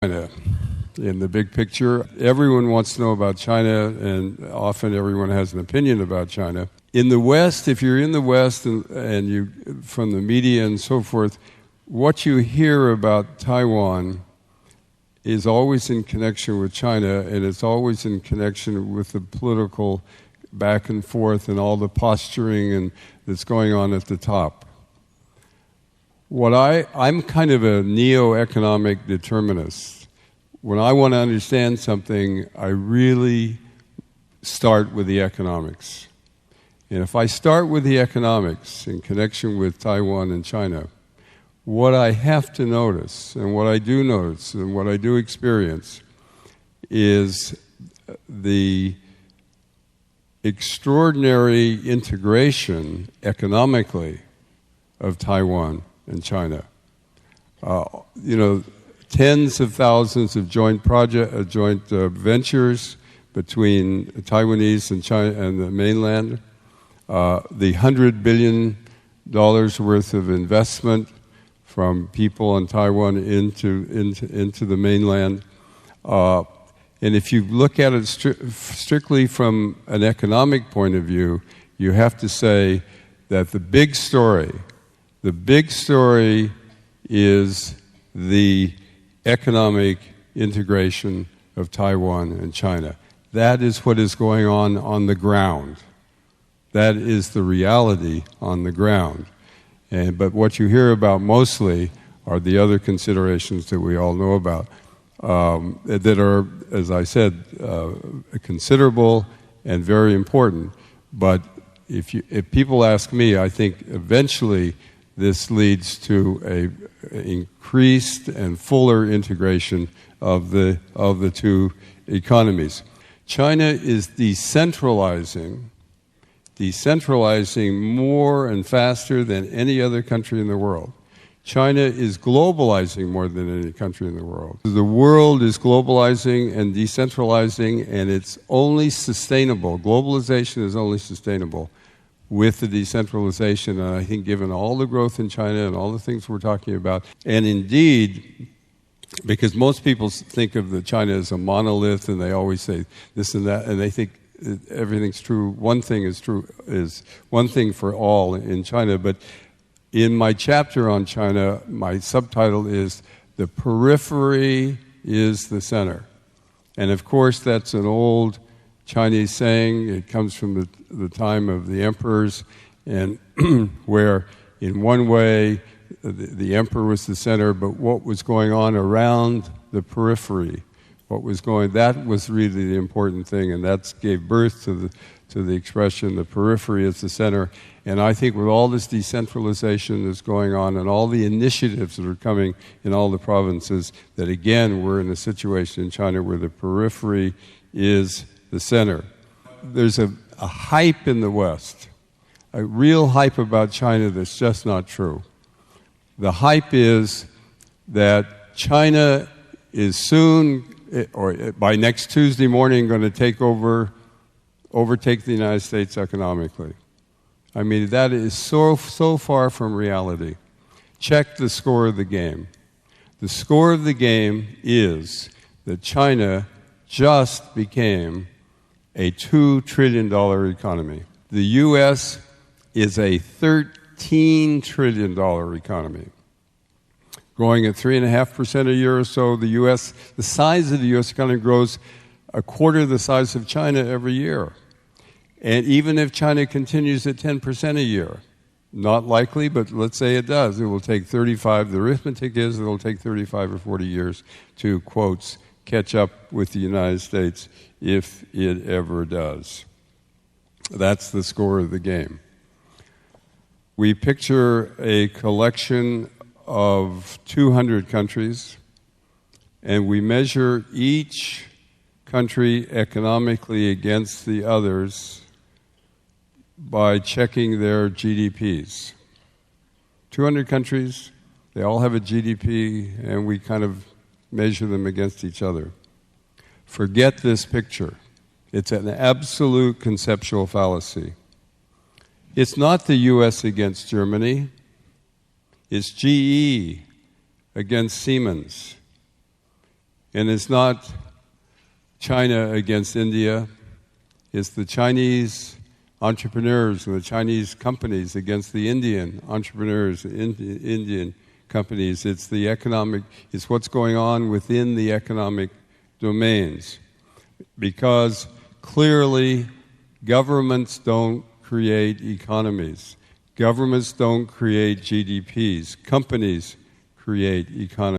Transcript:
China. In the big picture, everyone wants to know about China, and often everyone has an opinion about China. In the West, if you're in the West and you from the media and so forth, what you hear about Taiwan is always in connection with China, and it's always in connection with the political back and forth and all the posturing that's going on at the top. I'm kind of a neo-economic determinist. When I want to understand something, I really start with the economics. And if I start with the economics in connection with Taiwan and China, what I have to notice, and what I do notice, and what I do experience, is the extraordinary integration economically of Taiwan and China. Tens of thousands of joint ventures between Taiwanese and China and the mainland. The $100 billion worth of investment from people in Taiwan into the mainland. And if you look at it strictly from an economic point of view, you have to say that the big story is the economic integration of Taiwan and China. That is what is going on the ground. That is the reality on the ground. But what you hear about mostly are the other considerations that we all know about, that are, as I said, considerable and very important. But if people ask me, I think eventually this leads to an increased and fuller integration of the two economies. China is decentralizing more and faster than any other country in the world. China is globalizing more than any country in the world. The world is globalizing and decentralizing, and it's only sustainable. Globalization is only sustainable with the decentralization, and I think given all the growth in China and all the things we're talking about, and indeed, because most people think of China as a monolith, and they always say this and that, and they think everything's true. One thing is true, is one thing for all in China. But in my chapter on China, my subtitle is "The Periphery is the Center." And of course, that's an old Chinese saying. It comes from the time of the emperors, and where in one way the emperor was the center, but what was going on around the periphery, that was really the important thing, and that gave birth to the expression, the periphery is the center. And I think with all this decentralization that's going on and all the initiatives that are coming in all the provinces, that again, we're in a situation in China where the periphery is the center. There's a hype in the West, a real hype about China that's just not true. The hype is that China is soon, or by next Tuesday morning, going to overtake the United States economically. I mean, that is so far from reality. Check the score of the game. The score of the game is that China just became a $2 trillion economy. The U.S. is a $13 trillion economy, growing at 3.5% a year or so. The size of the U.S. economy grows a quarter the size of China every year. And even if China continues at 10% a year, not likely, but let's say it does, it will take 35, the arithmetic is it will take 35 or 40 years to, quotes, catch up with the United States if it ever does. That's the score of the game. We picture a collection of 200 countries, and we measure each country economically against the others by checking their GDPs. 200 countries, they all have a GDP, and we kind of measure them against each other. Forget this picture. It's an absolute conceptual fallacy. It's not the U.S. against Germany. It's GE against Siemens. And it's not China against India. It's the Chinese entrepreneurs and the Chinese companies against the Indian entrepreneurs, Indian companies. It's what's going on within the economic domains. Because clearly, governments don't create economies. Governments don't create GDPs. Companies create economies.